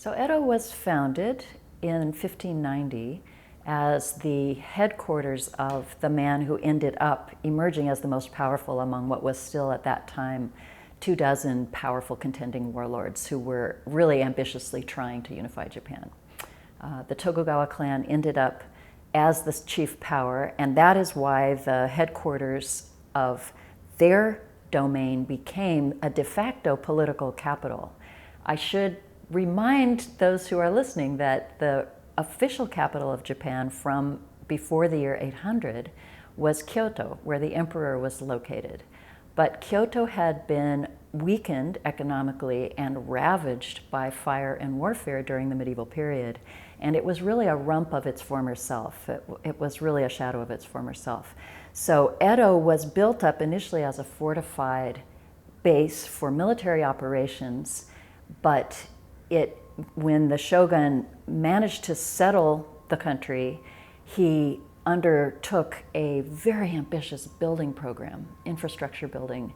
So Edo was founded in 1590 as the headquarters of the man who ended up emerging as the most powerful among what was still at that time 24 powerful contending warlords who were really ambitiously trying to unify Japan. The Tokugawa clan ended up as the chief power, and that is why the headquarters of their domain became a de facto political capital. I should remind those who are listening that the official capital of Japan from before the year 800 was Kyoto, where the emperor was located. But Kyoto had been weakened economically and ravaged by fire and warfare during the medieval period. And it was really a rump of its former self. It was really a shadow of its former self. So Edo was built up initially as a fortified base for military operations, but when the shogun managed to settle the country, he undertook a very ambitious building program, infrastructure building,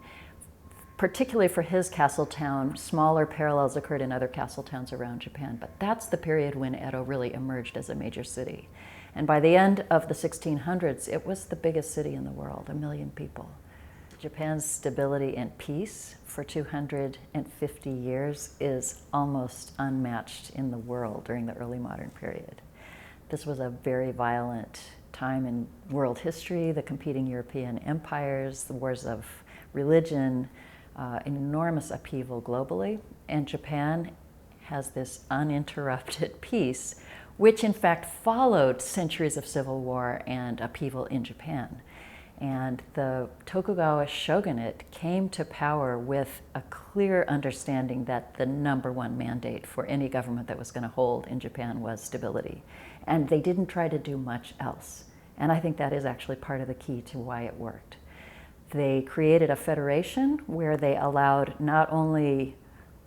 particularly for his castle town. Smaller parallels occurred in other castle towns around Japan, but that's the period when Edo really emerged as a major city. And by the end of the 1600s, it was the biggest city in the world, 1 million people. Japan's stability and peace for 250 years is almost unmatched in the world during the early modern period. This was a very violent time in world history, the competing European empires, the wars of religion, enormous upheaval globally, and Japan has this uninterrupted peace, which in fact followed centuries of civil war and upheaval in Japan. And the Tokugawa shogunate came to power with a clear understanding that the #1 mandate for any government that was going to hold in Japan was stability. And they didn't try to do much else. And I think that is actually part of the key to why it worked. They created a federation where they allowed not only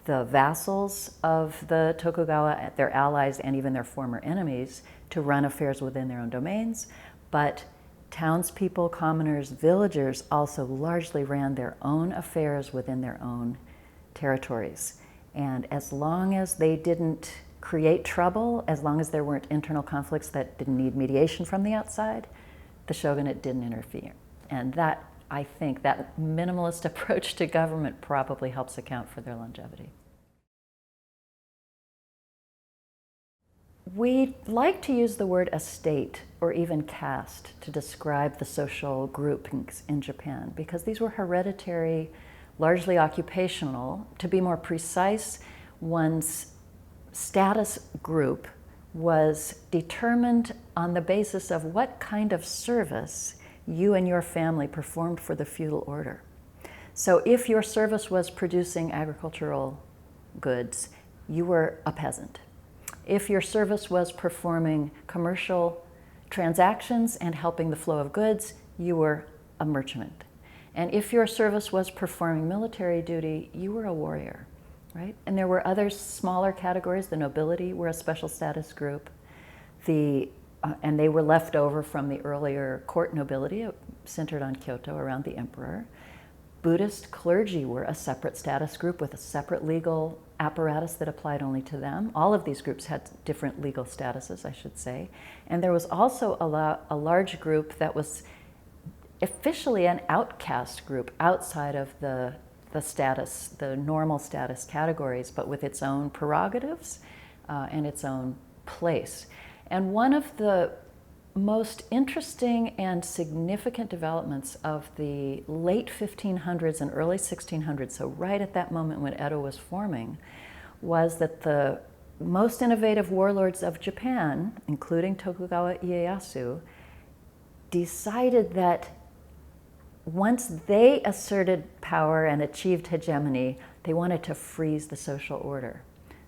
the vassals of the Tokugawa, their allies, and even their former enemies to run affairs within their own domains, but townspeople, commoners, villagers also largely ran their own affairs within their own territories. And as long as they didn't create trouble, as long as there weren't internal conflicts that didn't need mediation from the outside, the shogunate didn't interfere. And that, I think, that minimalist approach to government probably helps account for their longevity. We like to use the word estate or even caste to describe the social groupings in Japan because these were hereditary, largely occupational. To be more precise, one's status group was determined on the basis of what kind of service you and your family performed for the feudal order. So if your service was producing agricultural goods, you were a peasant. If your service was performing commercial transactions and helping the flow of goods, you were a merchant. And if your service was performing military duty, you were a warrior, right? And there were other smaller categories. The nobility were a special status group. And they were left over from the earlier court nobility centered on Kyoto around the emperor. Buddhist clergy were a separate status group with a separate legal apparatus that applied only to them. All of these groups had different legal statuses, I should say. And there was also a large group that was officially an outcast group outside of the status, the normal status categories, but with its own prerogatives and its own place. And one of the most interesting and significant developments of the late 1500s and early 1600s, so right at that moment when Edo was forming, was that the most innovative warlords of Japan, including Tokugawa Ieyasu, decided that once they asserted power and achieved hegemony, they wanted to freeze the social order.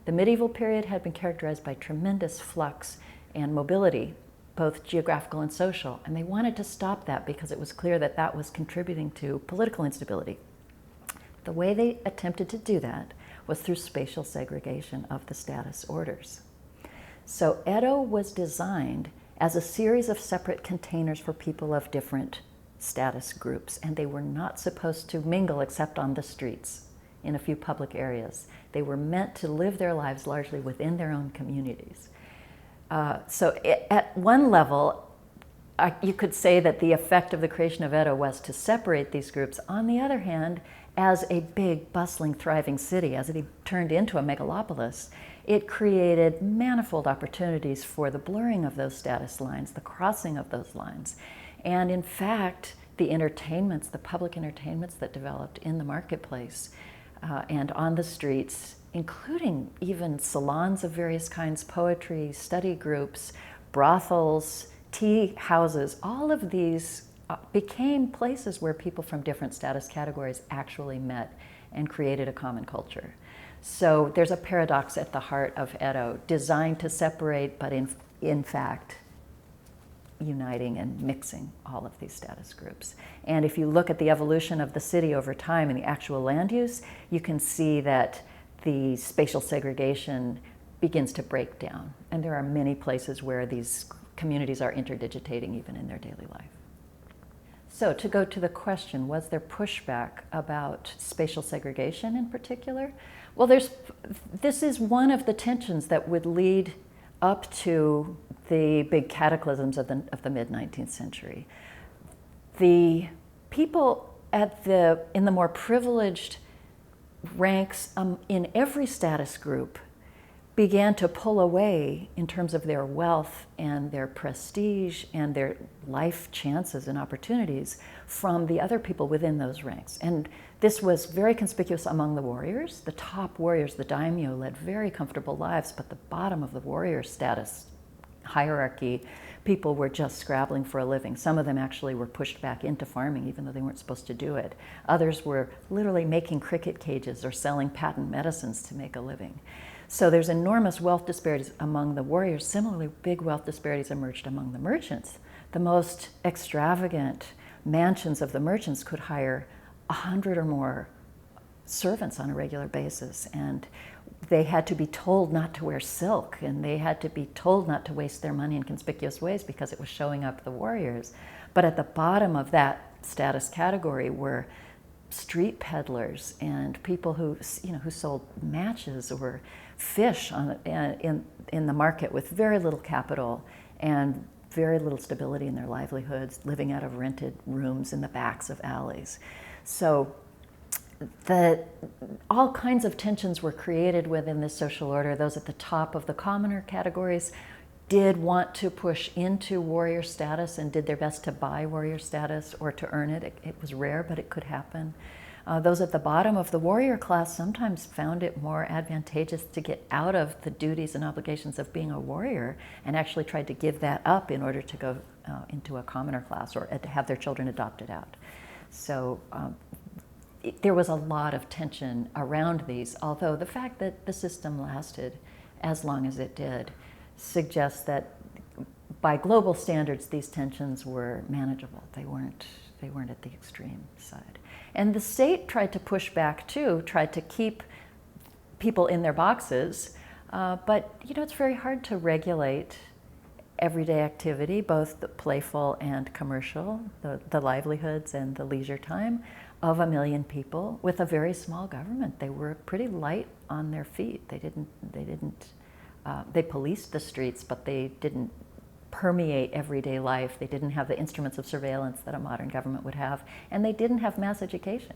The medieval period had been characterized by tremendous flux and mobility, both geographical and social, and they wanted to stop that because it was clear that that was contributing to political instability. The way they attempted to do that was through spatial segregation of the status orders. So Edo was designed as a series of separate containers for people of different status groups, and they were not supposed to mingle except on the streets. in a few public areas. They were meant to live their lives largely within their own communities. So at one level, you could say that the effect of the creation of Edo was to separate these groups. On the other hand, as a big, bustling, thriving city, as it turned into a megalopolis, it created manifold opportunities for the blurring of those status lines, the crossing of those lines. And in fact, the entertainments, the public entertainments that developed in the marketplace and on the streets, including even salons of various kinds, poetry, study groups, brothels, tea houses, all of these became places where people from different status categories actually met and created a common culture. So there's a paradox at the heart of Edo, designed to separate, but in fact, uniting and mixing all of these status groups. And if you look at the evolution of the city over time and the actual land use, you can see that the spatial segregation begins to break down. And there are many places where these communities are interdigitating even in their daily life. So to go to the question, was there pushback about spatial segregation in particular? Well, this is one of the tensions that would lead up to the big cataclysms of the mid-19th century. The people in the more privileged ranks in every status group began to pull away in terms of their wealth and their prestige and their life chances and opportunities from the other people within those ranks. And this was very conspicuous among the warriors. The top warriors, the daimyo, led very comfortable lives, but the bottom of the warrior status hierarchy, people were just scrabbling for a living. Some of them actually were pushed back into farming even though they weren't supposed to do it. Others were literally making cricket cages or selling patent medicines to make a living. So there's enormous wealth disparities among the warriors. Similarly, big wealth disparities emerged among the merchants. The most extravagant mansions of the merchants could hire 100 or more servants on a regular basis, and they had to be told not to wear silk, and they had to be told not to waste their money in conspicuous ways because it was showing up the warriors. But at the bottom of that status category were street peddlers and people who sold matches or fish in the market with very little capital and very little stability in their livelihoods, living out of rented rooms in the backs of alleys. So all kinds of tensions were created within this social order. Those at the top of the commoner categories did want to push into warrior status and did their best to buy warrior status or to earn it. It was rare, but it could happen. Those at the bottom of the warrior class sometimes found it more advantageous to get out of the duties and obligations of being a warrior and actually tried to give that up in order to go into a commoner class or to have their children adopted out. So there was a lot of tension around these, although the fact that the system lasted as long as it did suggests that by global standards these tensions were manageable. They weren't at the extreme side. And the state tried to push back too, tried to keep people in their boxes, but it's very hard to regulate everyday activity, both the playful and commercial, the livelihoods and the leisure time of 1 million people with a very small government. They were pretty light on their feet. They policed the streets, but they didn't permeate everyday life. They didn't have the instruments of surveillance that a modern government would have, and they didn't have mass education.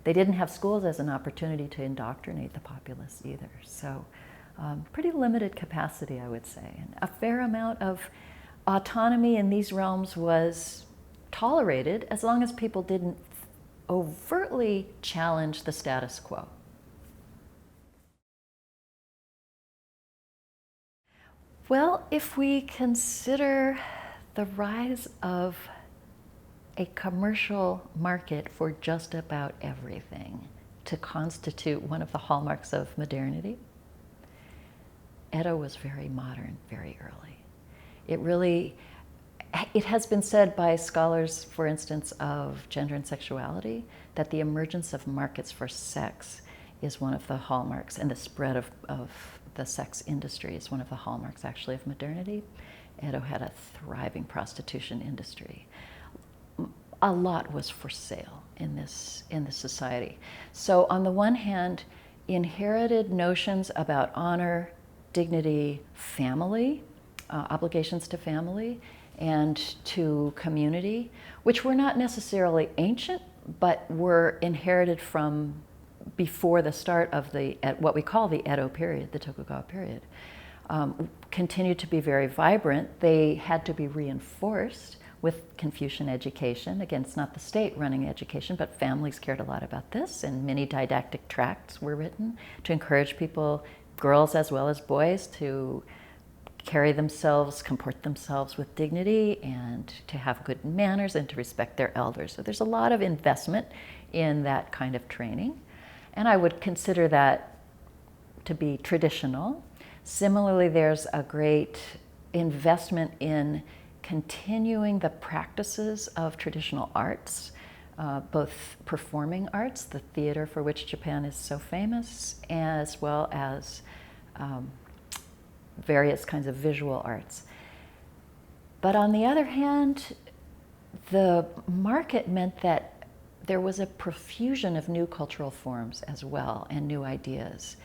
They didn't have schools as an opportunity to indoctrinate the populace either. So pretty limited capacity, I would say. And a fair amount of autonomy in these realms was tolerated as long as people didn't overtly challenge the status quo. Well, if we consider the rise of a commercial market for just about everything to constitute one of the hallmarks of modernity, Edo was very modern, very early. It has been said by scholars, for instance, of gender and sexuality, that the emergence of markets for sex is one of the hallmarks, and the spread of the sex industry is one of the hallmarks, actually, of modernity. Edo had a thriving prostitution industry. A lot was for sale. in this society. So on the one hand, inherited notions about honor, dignity, family, obligations to family and to community, which were not necessarily ancient, but were inherited from before the start of what we call the Edo period, the Tokugawa period, continued to be very vibrant. They had to be reinforced with Confucian education. Again, it's not the state running education, but families cared a lot about this, and many didactic tracts were written to encourage people, girls as well as boys, to carry themselves, comport themselves with dignity, and to have good manners and to respect their elders. So there's a lot of investment in that kind of training, and I would consider that to be traditional. Similarly, there's a great investment in continuing the practices of traditional arts, both performing arts, the theater for which Japan is so famous, as well as various kinds of visual arts. But on the other hand, the market meant that there was a profusion of new cultural forms as well, and new ideas.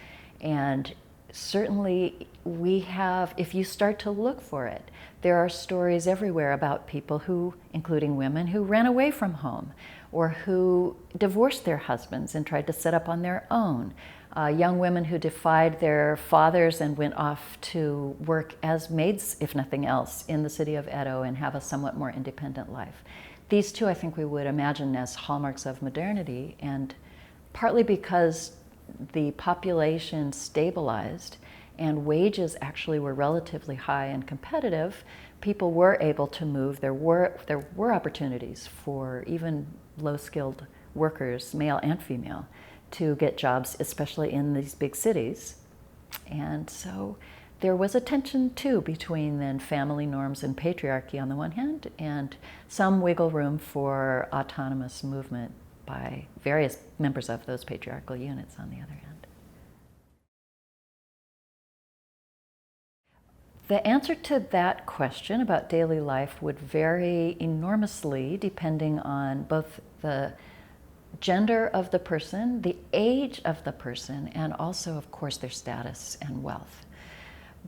And certainly we have, if you start to look for it, there are stories everywhere about people who, including women, who ran away from home or who divorced their husbands and tried to set up on their own. Young women who defied their fathers and went off to work as maids, if nothing else, in the city of Edo and have a somewhat more independent life. These two, I think we would imagine as hallmarks of modernity, and partly because the population stabilized and wages actually were relatively high and competitive, people were able to move. There were opportunities for even low-skilled workers, male and female, to get jobs, especially in these big cities. And so there was a tension too between then family norms and patriarchy on the one hand, and some wiggle room for autonomous movement by various members of those patriarchal units on the other hand. The answer to that question about daily life would vary enormously depending on both the gender of the person, the age of the person, and also, of course, their status and wealth.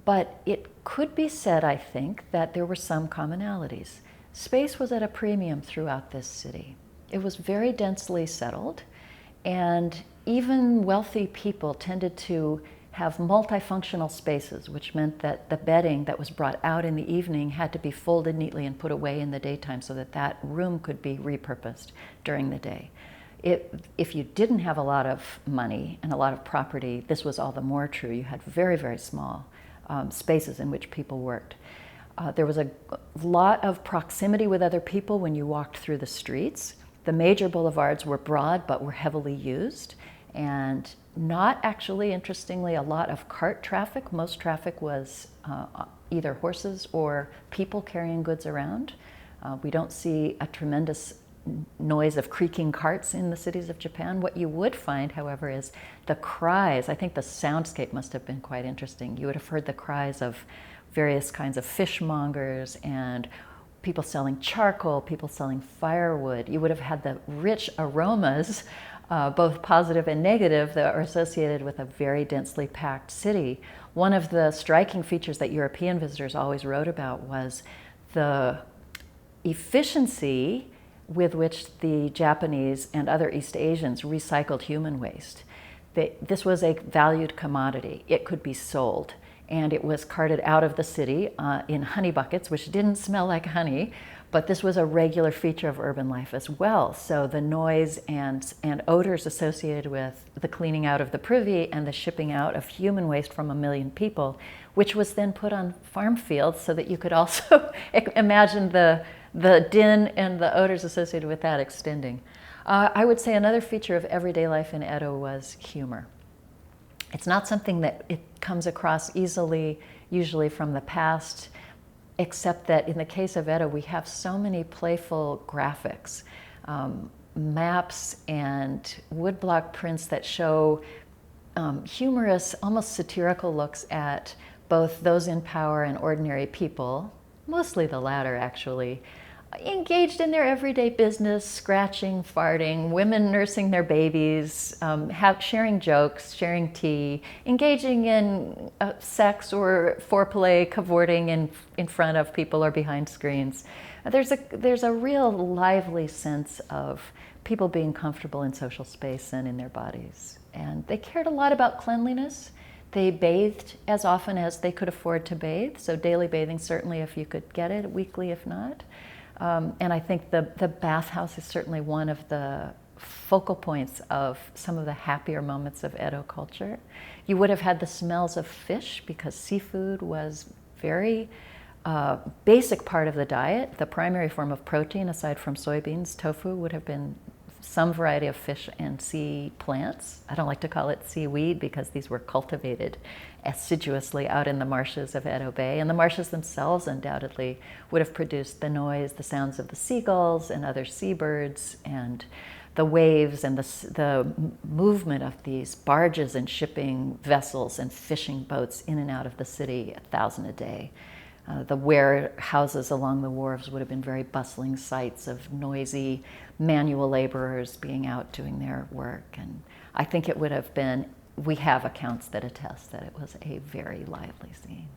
But it could be said, I think, that there were some commonalities. Space was at a premium throughout this city. It was very densely settled, and even wealthy people tended to have multifunctional spaces, which meant that the bedding that was brought out in the evening had to be folded neatly and put away in the daytime so that that room could be repurposed during the day. If you didn't have a lot of money and a lot of property, this was all the more true. You had very, very small spaces in which people worked. There was a lot of proximity with other people when you walked through the streets. The major boulevards were broad but were heavily used, and not actually, interestingly, a lot of cart traffic. Most traffic was either horses or people carrying goods around. We don't see a tremendous noise of creaking carts in the cities of Japan. What you would find, however, is the cries. I think the soundscape must have been quite interesting. You would have heard the cries of various kinds of fishmongers and people selling charcoal, people selling firewood. You would have had the rich aromas, both positive and negative, that are associated with a very densely packed city. One of the striking features that European visitors always wrote about was the efficiency with which the Japanese and other East Asians recycled human waste. This was a valued commodity. It could be sold, and it was carted out of the city in honey buckets, which didn't smell like honey, but this was a regular feature of urban life as well. So the noise and odors associated with the cleaning out of the privy and the shipping out of human waste from 1 million people, which was then put on farm fields so that you could also imagine the din and the odors associated with that extending. I would say another feature of everyday life in Edo was humor. It's not something that it comes across easily, usually from the past, except that in the case of Edo, we have so many playful graphics, maps and woodblock prints that show humorous, almost satirical looks at both those in power and ordinary people, mostly the latter actually, engaged in their everyday business, scratching, farting, women nursing their babies, sharing jokes, sharing tea, engaging in sex or foreplay, cavorting in front of people or behind screens. There's a real lively sense of people being comfortable in social space and in their bodies. And they cared a lot about cleanliness. They bathed as often as they could afford to bathe, so daily bathing certainly if you could get it, weekly if not. And I think the bathhouse is certainly one of the focal points of some of the happier moments of Edo culture. You would have had the smells of fish because seafood was very basic part of the diet. The primary form of protein, aside from soybeans, tofu, would have been some variety of fish and sea plants. I don't like to call it seaweed because these were cultivated assiduously out in the marshes of Edo Bay. And the marshes themselves undoubtedly would have produced the noise, the sounds of the seagulls and other seabirds, and the waves and the movement of these barges and shipping vessels and fishing boats in and out of the city, 1,000 a day. The warehouses along the wharves would have been very bustling sites of noisy manual laborers being out doing their work. And I think it would have been, we have accounts that attest that it was a very lively scene.